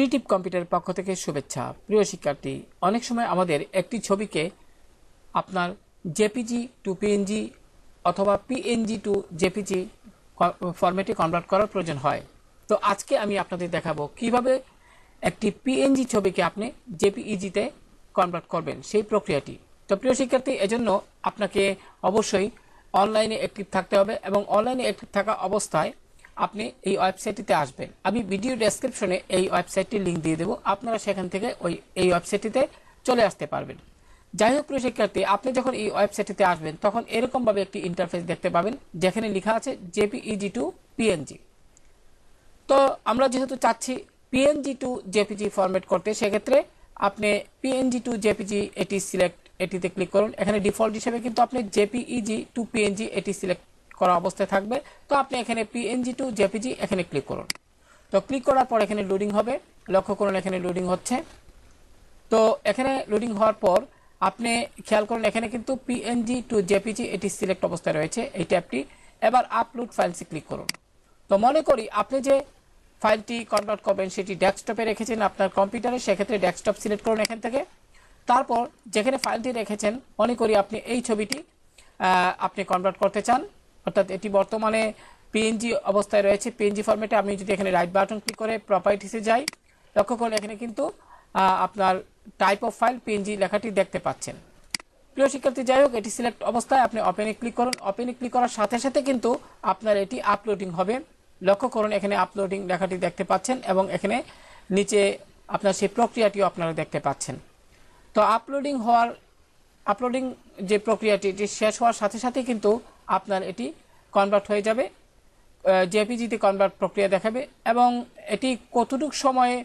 Creative কম্পিউটারের পক্ষ থেকে শুভেচ্ছা। প্রিয় শিক্ষার্থী, অনেক সময় আমাদের একটি ছবিকে আপনার জেপিজি টু পিএনজি অথবা পিএনজি টু জেপিজি ফরম্যাটে কনভার্ট করার প্রয়োজন হয়। তো আজকে আমি আপনাদের দেখাবো কিভাবে একটি পিএনজি ছবিকে আপনি জেপিইজিতে কনভার্ট করবেন, সেই প্রক্রিয়াটি। তো প্রিয় শিক্ষার্থী, এজন্য আপনাকে অবশ্যই অনলাইনে অ্যাক্টিভ থাকতে হবে এবং অনলাইনে অ্যাক্টিভ থাকা অবস্থায় আপনি এই ওয়েবসাইটটিতে আসবেন। আমি ভিডিও ডেসক্রিপশনে এই ওয়েবসাইটটির লিঙ্ক দিয়ে দেবো, আপনারা সেখান থেকে এই ওয়েবসাইটটিতে চলে আসতে পারবেন। যাই হোক প্রিয় শিক্ষার্থী, আপনি যখন এই ওয়েবসাইটটিতে আসবেন তখন এরকমভাবে একটি ইন্টারফেস দেখতে পাবেন যেখানে লেখা আছে জেপিইজি টু পিএনজি। তো আমরা যেহেতু চাচ্ছি পিএনজি টু জেপিজি ফরম্যাট করতে, সেক্ষেত্রে আপনি পিএনজি টু জেপিজি এটিতে ক্লিক করুন। এখানে ডিফল্ট হিসেবে কিন্তু আপনি জেপিইজি টু পিএনজি এটি সিলেক্ট করা অবস্থায় থাকবে। তো আপনি এখানে পিএনজি টু জেপিজি এখানে ক্লিক করুন। তো ক্লিক করার পর এখানে লোডিং হবে, লক্ষ্য করুন এখানে লোডিং হচ্ছে। তো এখানে লোডিং হওয়ার পর আপনি খেয়াল করুন এখানে কিন্তু পিএনজি টু জেপিজি এটি সিলেক্ট অবস্থায় রয়েছে এই ট্যাবটি। এবার আপলোড ফাইলসে ক্লিক করুন। তো মনে করি আপনি যে ফাইলটি কনভার্ট করবেন সেটি ডেস্কটপে রেখেছেন আপনার কম্পিউটারে, সেক্ষেত্রে ডেস্কটপ সিলেক্ট করুন এখান থেকে। তারপর যেখানে ফাইলটি রেখেছেন, মনে করি আপনি এই ছবিটি আপনি কনভার্ট করতে চান, অর্থাৎ এটি বর্তমানে পিএনজি অবস্থায় রয়েছে পিএনজি ফরম্যাটে। আমি যদি এখানে রাইট বাটন ক্লিক করে প্রপার্টিসে যাই, লক্ষ্য করুন এখানে কিন্তু আপনার টাইপ অফ ফাইল পিএনজি লেখাটি দেখতে পাচ্ছেন। প্রিয় শিক্ষার্থী, যাই হোক এটি সিলেক্ট অবস্থায় আপনি ওপেনে ক্লিক করুন। ওপেনে ক্লিক করার সাথে সাথে কিন্তু আপনার এটি আপলোডিং হবে। লক্ষ্য করুন এখানে আপলোডিং লেখাটি দেখতে পাচ্ছেন এবং এখানে নিচে আপনার সেই প্রক্রিয়াটিও আপনারা দেখতে পাচ্ছেন। তো আপলোডিং যে প্রক্রিয়াটি এটি শেষ হওয়ার সাথে সাথে কিন্তু আপনার এটি কনভার্ট হয়ে যাবে, জেপিজিতে কনভার্ট প্রক্রিয়া দেখাবে এবং এটি কতটুকু সময়ে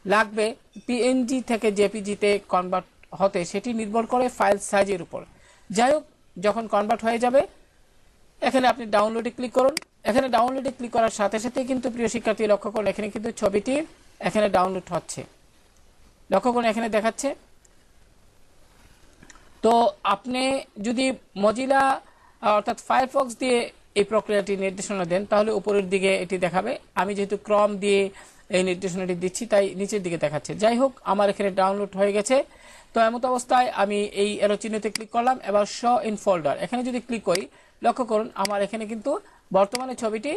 লাগবে পিএনজি থেকে জেপিজিতে কনভার্ট হতে সেটি নির্ভর করে ফাইল সাইজের উপর। যাই হোক, যখন কনভার্ট হয়ে যাবে এখানে আপনি ডাউনলোডে ক্লিক করুন। এখানে ডাউনলোডে ক্লিক করার সাথে সাথে কিন্তু প্রিয় শিক্ষার্থী লক্ষ্য করুন এখানে কিন্তু ছবিটি এখানে ডাউনলোড হচ্ছে, লক্ষ্য করুন এখানে দেখাচ্ছে। তো আপনি যদি মজিলা অর্থাৎ ফায়ারফক্স দিয়ে এই প্রক্রিয়াটি নির্দেশনা দেন তাহলে উপরের দিকে এটি দেখাবে। আমি যেহেতু ক্রম দিয়ে এই নির্দেশনাটি দিচ্ছি তাই নিচের দিকে দেখাচ্ছে। যাই হোক, আমার এখানে ডাউনলোড হয়ে গেছে। তো এমত অবস্থায় আমি এই এরো চিহ্নতে ক্লিক করলাম। এবার শো ইন ফোল্ডার এখানে যদি ক্লিক করি, লক্ষ্য করুন আমার এখানে কিন্তু বর্তমানে ছবিটি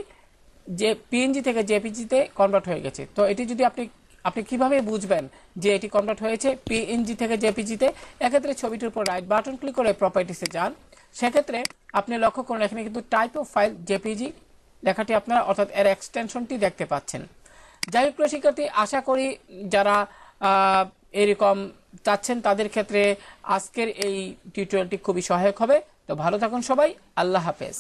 যে পিএনজি থেকে জেপিজিতে কনভার্ট হয়ে গেছে। তো এটি যদি আপনি কিভাবে বুঝবেন যে এটি কনভার্ট হয়েছে পিএনজি থেকে জেপিজিতে? এক্ষেত্রে ছবিটির উপর রাইট বাটন ক্লিক করে প্রপার্টিসে যান। সেক্ষেত্রে আপনি লক্ষ্য করুন এখানে কিন্তু টাইপ অফ ফাইল জেপিজি লেখাটি আপনারা অর্থাৎ এর এক্সটেনশনটি দেখতে পাচ্ছেন। যাই হোক প্রিয় শিক্ষার্থী, আশা করি যারা এরকম চাচ্ছেন তাদের ক্ষেত্রে আজকের এই টিউটোরিয়ালটি খুবই সহায়ক হবে। তো ভালো থাকুন সবাই, আল্লাহ হাফেজ।